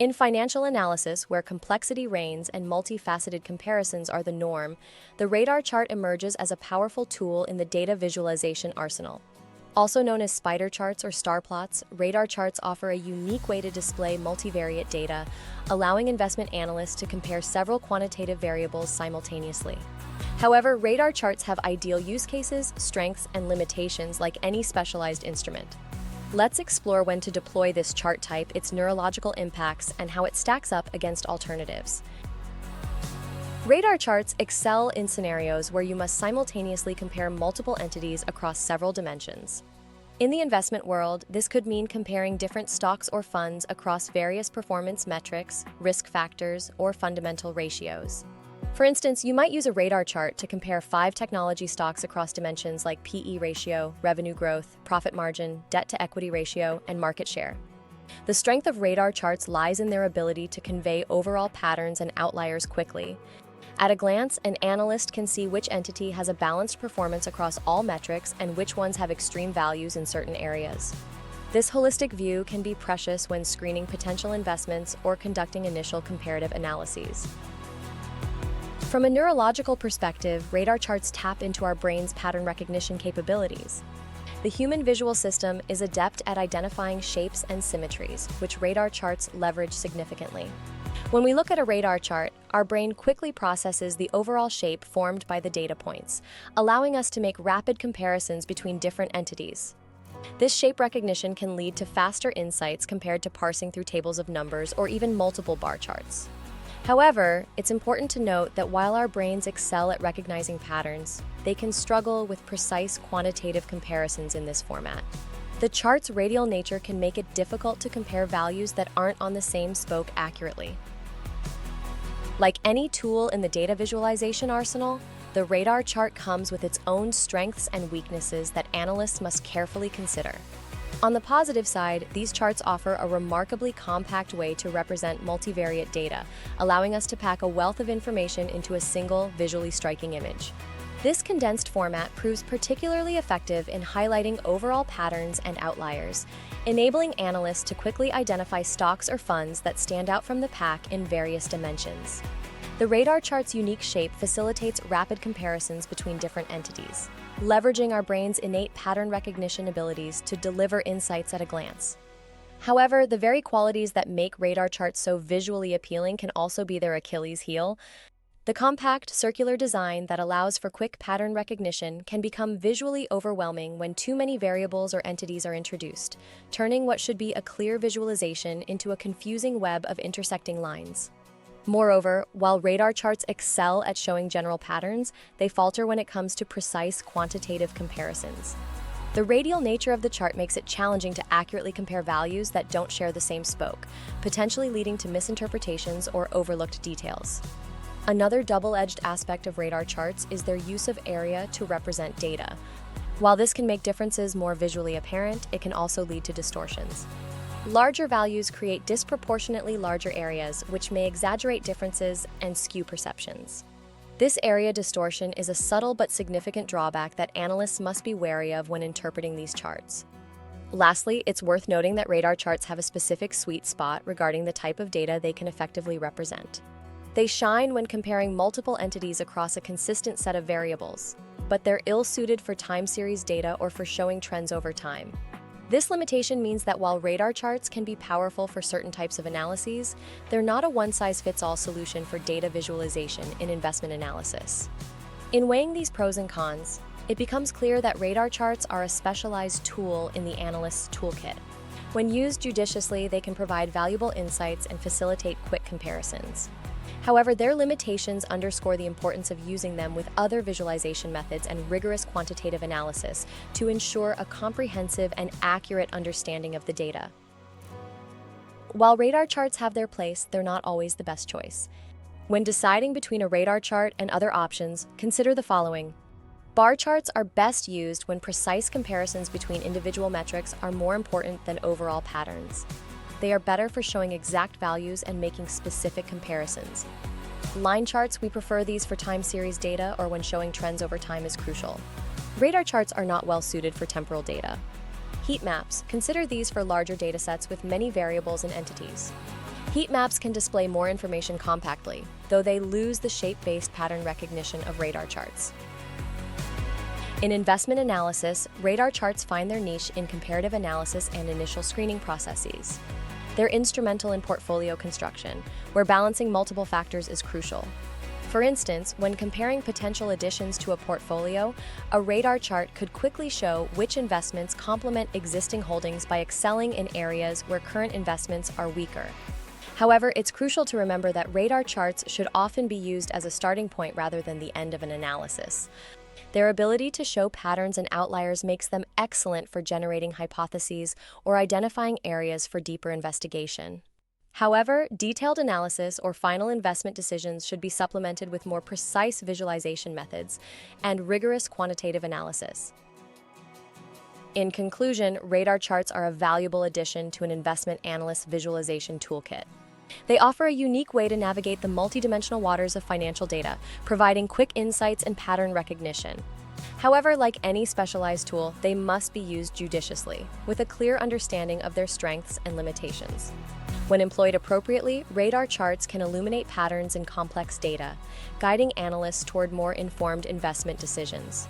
In financial analysis, where complexity reigns and multifaceted comparisons are the norm, the radar chart emerges as a powerful tool in the data visualization arsenal. Also known as spider charts or star plots, radar charts offer a unique way to display multivariate data, allowing investment analysts to compare several quantitative variables simultaneously. However, radar charts have ideal use cases, strengths, and limitations like any specialized instrument. Let's explore when to deploy this chart type, its neurological impacts, and how it stacks up against alternatives. Radar charts excel in scenarios where you must simultaneously compare multiple entities across several dimensions. In the investment world, this could mean comparing different stocks or funds across various performance metrics, risk factors, or fundamental ratios. For instance, you might use a radar chart to compare 5 technology stocks across dimensions like PE ratio, revenue growth, profit margin, debt-to-equity ratio, and market share. The strength of radar charts lies in their ability to convey overall patterns and outliers quickly. At a glance, an analyst can see which entity has a balanced performance across all metrics and which ones have extreme values in certain areas. This holistic view can be precious when screening potential investments or conducting initial comparative analyses. From a neurological perspective, radar charts tap into our brain's pattern recognition capabilities. The human visual system is adept at identifying shapes and symmetries, which radar charts leverage significantly. When we look at a radar chart, our brain quickly processes the overall shape formed by the data points, allowing us to make rapid comparisons between different entities. This shape recognition can lead to faster insights compared to parsing through tables of numbers or even multiple bar charts. However, it's important to note that while our brains excel at recognizing patterns, they can struggle with precise quantitative comparisons in this format. The chart's radial nature can make it difficult to compare values that aren't on the same spoke accurately. Like any tool in the data visualization arsenal, the radar chart comes with its own strengths and weaknesses that analysts must carefully consider. On the positive side, these charts offer a remarkably compact way to represent multivariate data, allowing us to pack a wealth of information into a single, visually striking image. This condensed format proves particularly effective in highlighting overall patterns and outliers, enabling analysts to quickly identify stocks or funds that stand out from the pack in various dimensions. The radar chart's unique shape facilitates rapid comparisons between different entities, leveraging our brain's innate pattern recognition abilities to deliver insights at a glance. However, the very qualities that make radar charts so visually appealing can also be their Achilles heel. The compact, circular design that allows for quick pattern recognition can become visually overwhelming when too many variables or entities are introduced, turning what should be a clear visualization into a confusing web of intersecting lines. Moreover, while radar charts excel at showing general patterns, they falter when it comes to precise quantitative comparisons. The radial nature of the chart makes it challenging to accurately compare values that don't share the same spoke, potentially leading to misinterpretations or overlooked details. Another double-edged aspect of radar charts is their use of area to represent data. While this can make differences more visually apparent, it can also lead to distortions. Larger values create disproportionately larger areas, which may exaggerate differences and skew perceptions. This area distortion is a subtle but significant drawback that analysts must be wary of when interpreting these charts. Lastly, it's worth noting that radar charts have a specific sweet spot regarding the type of data they can effectively represent. They shine when comparing multiple entities across a consistent set of variables, but they're ill-suited for time series data or for showing trends over time. This limitation means that while radar charts can be powerful for certain types of analyses, they're not a one-size-fits-all solution for data visualization in investment analysis. In weighing these pros and cons, it becomes clear that radar charts are a specialized tool in the analyst's toolkit. When used judiciously, they can provide valuable insights and facilitate quick comparisons. However, their limitations underscore the importance of using them with other visualization methods and rigorous quantitative analysis to ensure a comprehensive and accurate understanding of the data. While radar charts have their place, they're not always the best choice. When deciding between a radar chart and other options, consider the following. Bar charts are best used when precise comparisons between individual metrics are more important than overall patterns. They are better for showing exact values and making specific comparisons. Line charts, we prefer these for time series data or when showing trends over time is crucial. Radar charts are not well suited for temporal data. Heat maps, consider these for larger datasets with many variables and entities. Heat maps can display more information compactly, though they lose the shape-based pattern recognition of radar charts. In investment analysis, radar charts find their niche in comparative analysis and initial screening processes. They're instrumental in portfolio construction, where balancing multiple factors is crucial. For instance, when comparing potential additions to a portfolio, a radar chart could quickly show which investments complement existing holdings by excelling in areas where current investments are weaker. However, it's crucial to remember that radar charts should often be used as a starting point rather than the end of an analysis. Their ability to show patterns and outliers makes them excellent for generating hypotheses or identifying areas for deeper investigation. However, detailed analysis or final investment decisions should be supplemented with more precise visualization methods and rigorous quantitative analysis. In conclusion, radar charts are a valuable addition to an investment analyst's visualization toolkit. They offer a unique way to navigate the multidimensional waters of financial data, providing quick insights and pattern recognition. However, like any specialized tool, they must be used judiciously, with a clear understanding of their strengths and limitations. When employed appropriately, radar charts can illuminate patterns in complex data, guiding analysts toward more informed investment decisions.